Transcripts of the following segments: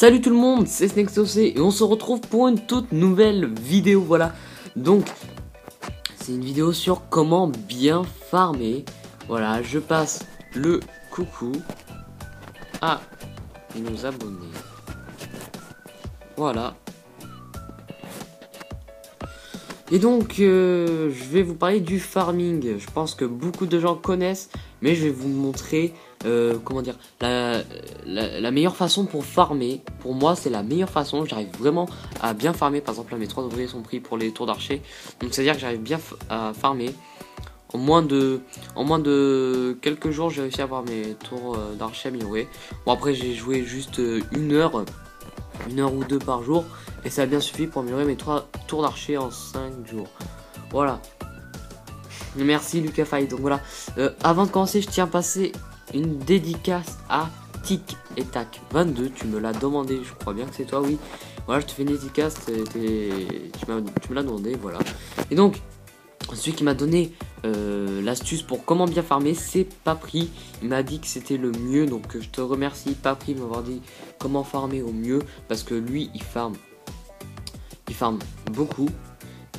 Salut tout le monde, c'est SnakeSOC et on se retrouve pour une toute nouvelle vidéo, voilà. Donc, c'est une vidéo sur comment bien farmer. Voilà, je passe le coucou à nos abonnés. Voilà. Et donc, je vais vous parler du farming. Je pense que beaucoup de gens connaissent, mais je vais vous montrer, comment dire, la meilleure façon pour farmer. Pour moi, c'est la meilleure façon. J'arrive vraiment à bien farmer. Par exemple, là, mes 3 ouvriers sont pris pour les tours d'archer. Donc, c'est-à-dire que j'arrive bien à farmer. En moins de quelques jours, j'ai réussi à avoir mes tours d'archer améliorés. Bon, après, j'ai joué juste une heure ou deux par jour. Et ça a bien suffi pour améliorer mes 3 tours d'archer en 5 jours. Voilà. Merci Lucas Fight. Donc voilà. Avant de commencer, je tiens à passer une dédicace à Tic et Tac 22. Tu me l'as demandé, je crois bien que c'est toi, oui. Voilà, je te fais une dédicace. Tu me l'as demandé, voilà. Et donc, celui qui m'a donné l'astuce pour comment bien farmer, c'est Papri. Il m'a dit que c'était le mieux. Donc je te remercie Papri de m'avoir dit comment farmer au mieux. Parce que lui, il farme beaucoup.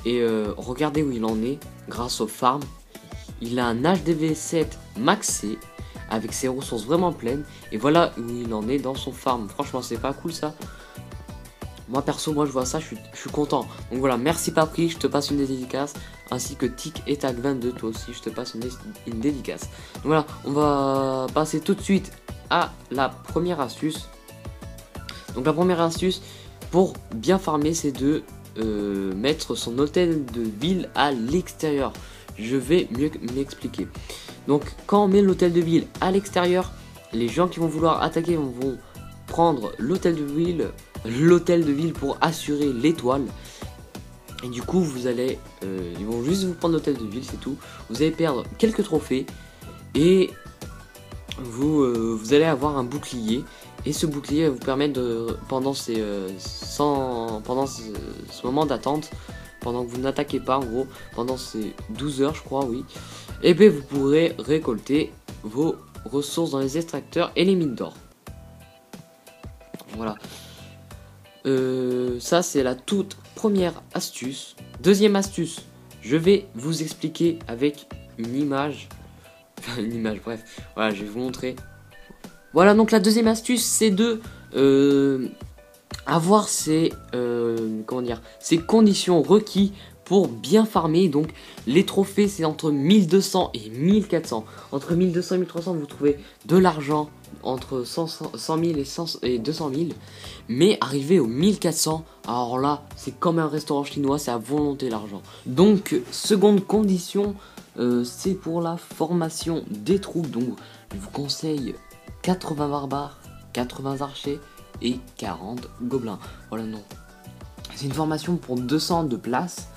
Et regardez où il en est grâce au farm. Il a un HDV7 maxé avec ses ressources vraiment pleines. Et voilà où il en est dans son farm. Franchement, c'est pas cool ça. Moi perso, moi je vois ça, je suis content. Donc voilà, merci Papri, je te passe une dédicace. Ainsi que Tic et Tag 22, toi aussi, je te passe une dédicace. Donc voilà, on va passer tout de suite à la première astuce. Donc la première astuce pour bien farmer, c'est de mettre son hôtel de ville à l'extérieur. Je vais mieux m'expliquer. Donc quand on met l'hôtel de ville à l'extérieur, les gens qui vont vouloir attaquer vont prendre l'hôtel de ville pour assurer l'étoile. Et du coup vous allez ils vont juste vous prendre l'hôtel de ville, c'est tout. Vous allez perdre quelques trophées et vous allez avoir un bouclier. Et ce bouclier va vous permettre de, pendant ce moment d'attente, pendant que vous n'attaquez pas, en gros, pendant ces 12 heures, je crois, oui, et bien vous pourrez récolter vos ressources dans les extracteurs et les mines d'or. Voilà. Ça, c'est la toute première astuce. Deuxième astuce, je vais vous expliquer avec une image. Enfin, une image, bref. Voilà, je vais vous montrer. Voilà, donc la deuxième astuce, c'est de avoir ces conditions requises pour bien farmer. Donc les trophées, c'est entre 1200 et 1400. Entre 1200 et 1300, vous trouvez de l'argent entre 100 000 et 200 000. Mais arrivé aux 1400, alors là, c'est comme un restaurant chinois, c'est à volonté l'argent. Donc, seconde condition, c'est pour la formation des troupes. Donc, je vous conseille 80 barbares, 80 archers et 40 gobelins. Voilà, non. C'est une formation pour 200 de place.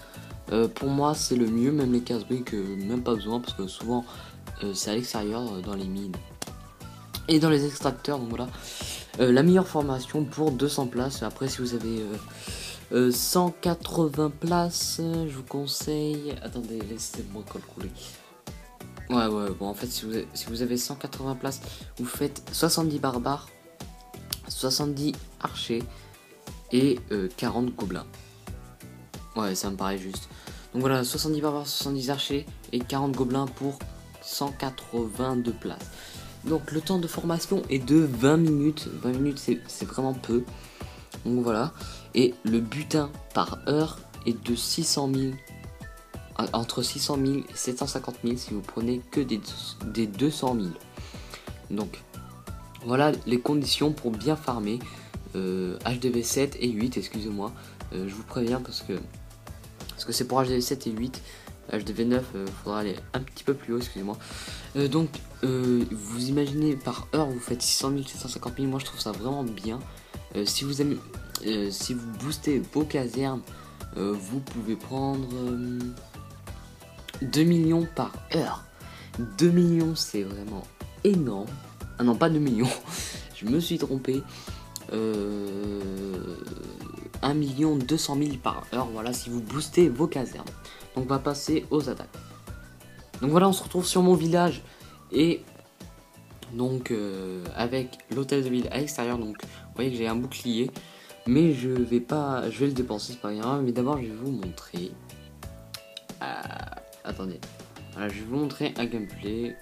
Pour moi, c'est le mieux, même les casse-briques, même pas besoin, parce que souvent, c'est à l'extérieur, dans les mines et dans les extracteurs. Donc voilà, la meilleure formation pour 200 places. Après, si vous avez 180 places, je vous conseille... Attendez, laissez-moi calculer. Ouais, bon, en fait, si vous avez 180 places, vous faites 70 barbares, 70 archers et 40 gobelins. Ouais, ça me paraît juste. Donc voilà, 70 barbares, 70 archers et 40 gobelins pour 182 places. Donc le temps de formation est de 20 minutes. 20 minutes, c'est vraiment peu. Donc voilà. Et le butin par heure est de 600 000. Entre 600 000 et 750 000 si vous prenez que des 200 000. Donc voilà les conditions pour bien farmer. HDV 7 et 8, excusez-moi. Je vous préviens parce que c'est pour HDV 7 et 8. HDV 9, faudra aller un petit peu plus haut, excusez-moi. Donc vous imaginez par heure vous faites 600 000, 750 000. Moi je trouve ça vraiment bien. Si vous boostez vos casernes, vous pouvez prendre 2 millions par heure. 2 millions, c'est vraiment énorme. Ah non, pas 2 millions. Je me suis trompé. 1 200 000 par heure. Voilà, si vous boostez vos casernes. Donc, on va passer aux attaques. Donc, voilà, on se retrouve sur mon village. Et donc, avec l'hôtel de ville à l'extérieur. Donc, voyez que j'ai un bouclier. Mais je vais le dépenser, c'est pas grave. Mais d'abord, je vais vous montrer. Attendez. Voilà, je vais vous montrer un gameplay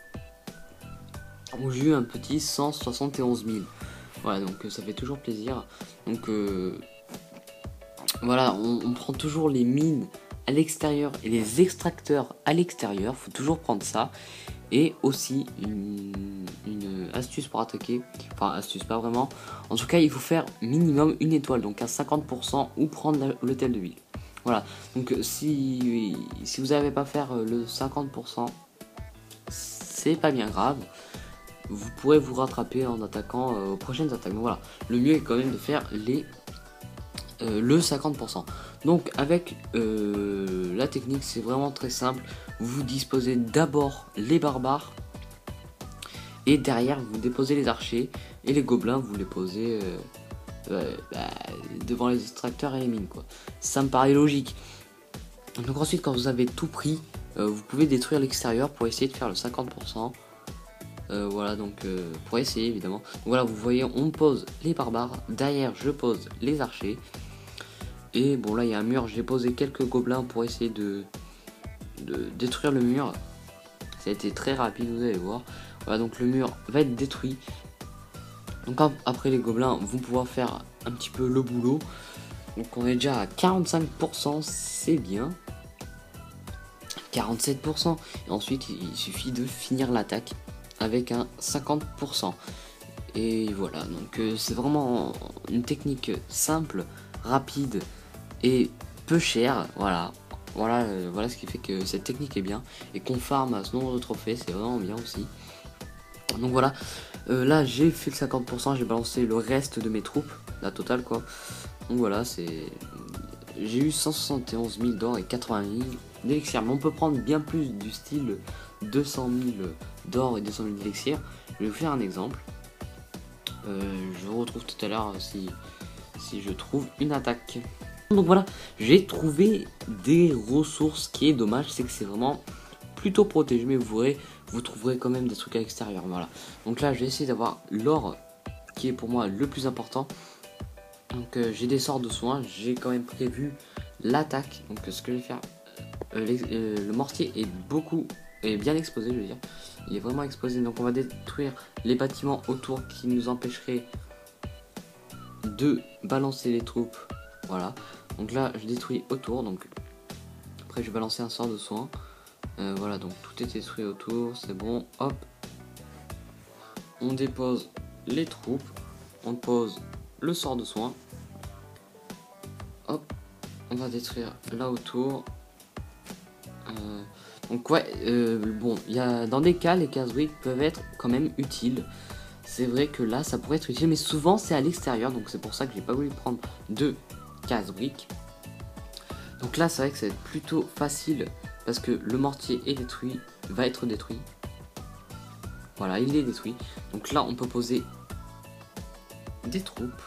où j'ai eu un petit 171 000. Voilà, donc ça fait toujours plaisir. Donc voilà, on prend toujours les mines à l'extérieur et les extracteurs à l'extérieur. Faut toujours prendre ça. Et aussi une astuce pour attaquer. Enfin, astuce pas vraiment. En tout cas, il faut faire minimum une étoile, donc à 50%, ou prendre l'hôtel de ville. Voilà, donc si vous n'avez pas faire le 50%, c'est pas bien grave. Vous pourrez vous rattraper en attaquant aux prochaines attaques. Donc voilà, le mieux est quand même de faire le 50%. Donc avec la technique, c'est vraiment très simple. Vous disposez d'abord les barbares et derrière vous déposez les archers, et les gobelins vous les posez devant les extracteurs et les mines, quoi. Ça me paraît logique. Donc ensuite, quand vous avez tout pris, vous pouvez détruire l'extérieur pour essayer de faire le 50%. Voilà, donc pour essayer évidemment. Donc, voilà, vous voyez, on pose les barbares, derrière je pose les archers. Et bon, là il y a un mur, j'ai posé quelques gobelins pour essayer de détruire le mur. Ça a été très rapide, vous allez voir. Voilà, donc le mur va être détruit. Donc après, les gobelins vont pouvoir faire un petit peu le boulot. Donc on est déjà à 45%, c'est bien. 47%. Et ensuite, il suffit de finir l'attaque avec un 50%. Et voilà, donc c'est vraiment une technique simple, rapide et peu chère. Voilà, voilà ce qui fait que cette technique est bien. Et qu'on farm à ce nombre de trophées, c'est vraiment bien aussi. Donc voilà, là j'ai fait le 50%, j'ai balancé le reste de mes troupes, la totale quoi. Donc voilà, j'ai eu 171 000 d'or et 80 000 d'élixir. Mais on peut prendre bien plus, du style 200 000 d'or et 200 000 d'élixir. Je vais vous faire un exemple. Je vous retrouve tout à l'heure si je trouve une attaque. Donc voilà, j'ai trouvé des ressources. Ce qui est dommage, c'est que c'est vraiment plutôt protégé, mais vous trouverez quand même des trucs à l'extérieur. Voilà, donc là je vais essayer d'avoir l'or qui est pour moi le plus important. Donc j'ai des sorts de soins, j'ai quand même prévu l'attaque. Donc ce que je vais faire, le mortier est bien exposé, je veux dire. Il est vraiment exposé, donc on va détruire les bâtiments autour qui nous empêcheraient de balancer les troupes. Voilà, donc là je détruis autour, donc après je vais balancer un sort de soin. Voilà, donc tout est détruit autour, c'est bon. Hop, on dépose les troupes, on pose le sort de soin. Hop, on va détruire là autour. Donc ouais, bon, dans des cas, les cases briques peuvent être quand même utiles. C'est vrai que là, ça pourrait être utile, mais souvent c'est à l'extérieur, donc c'est pour ça que j'ai pas voulu prendre de cases briques. Donc là, c'est vrai que ça va être plutôt facile parce que le mortier est détruit, va être détruit. Voilà, il est détruit. Donc là, on peut poser des troupes.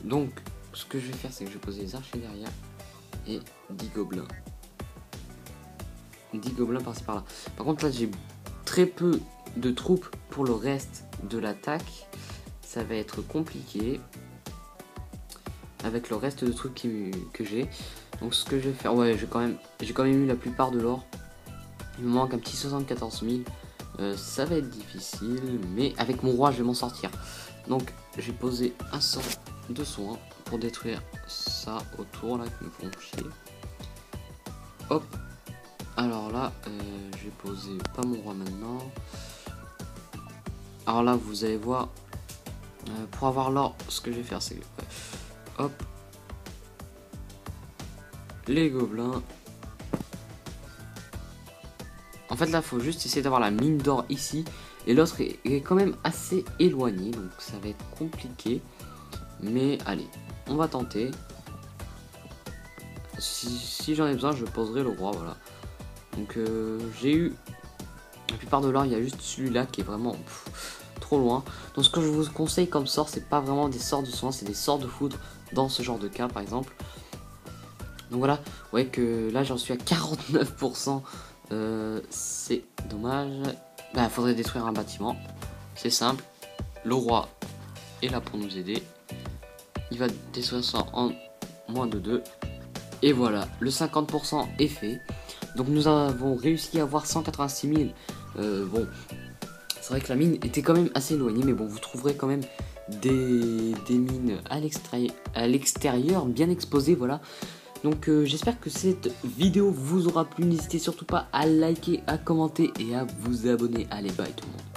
Donc, ce que je vais faire, c'est que je vais poser les archers derrière et 10 gobelins. 10 gobelins par-ci par-là. Par contre, là, j'ai très peu de troupes pour le reste de l'attaque. Ça va être compliqué avec le reste de trucs que j'ai. Donc, ce que je vais faire, ouais, j'ai quand même eu la plupart de l'or. Il me manque un petit 74 000. Ça va être difficile, mais avec mon roi, je vais m'en sortir. Donc, j'ai posé un sort de soin pour détruire ça autour là qui me font chier. Hop. Alors là, je vais poser pas mon roi maintenant. Alors là, vous allez voir, pour avoir l'or, ce que je vais faire, c'est hop, les gobelins. En fait, là, faut juste essayer d'avoir la mine d'or ici, et l'autre est quand même assez éloigné, donc ça va être compliqué. Mais allez, on va tenter. Si j'en ai besoin, je poserai le roi, voilà. Donc j'ai eu la plupart de l'or, il y a juste celui-là qui est vraiment trop loin. Donc ce que je vous conseille comme sort, c'est pas vraiment des sorts de soin, c'est des sorts de foudre dans ce genre de cas par exemple. Donc voilà, vous voyez que là j'en suis à 49%. C'est dommage. Bah, faudrait détruire un bâtiment, c'est simple. le roi est là pour nous aider. Il va détruire ça en moins de 2. Et voilà, le 50% est fait. Donc nous avons réussi à avoir 186 000. Bon, c'est vrai que la mine était quand même assez éloignée, mais bon, vous trouverez quand même des mines à l'extérieur, bien exposées, voilà. Donc j'espère que cette vidéo vous aura plu. N'hésitez surtout pas à liker, à commenter et à vous abonner. Allez, bye tout le monde.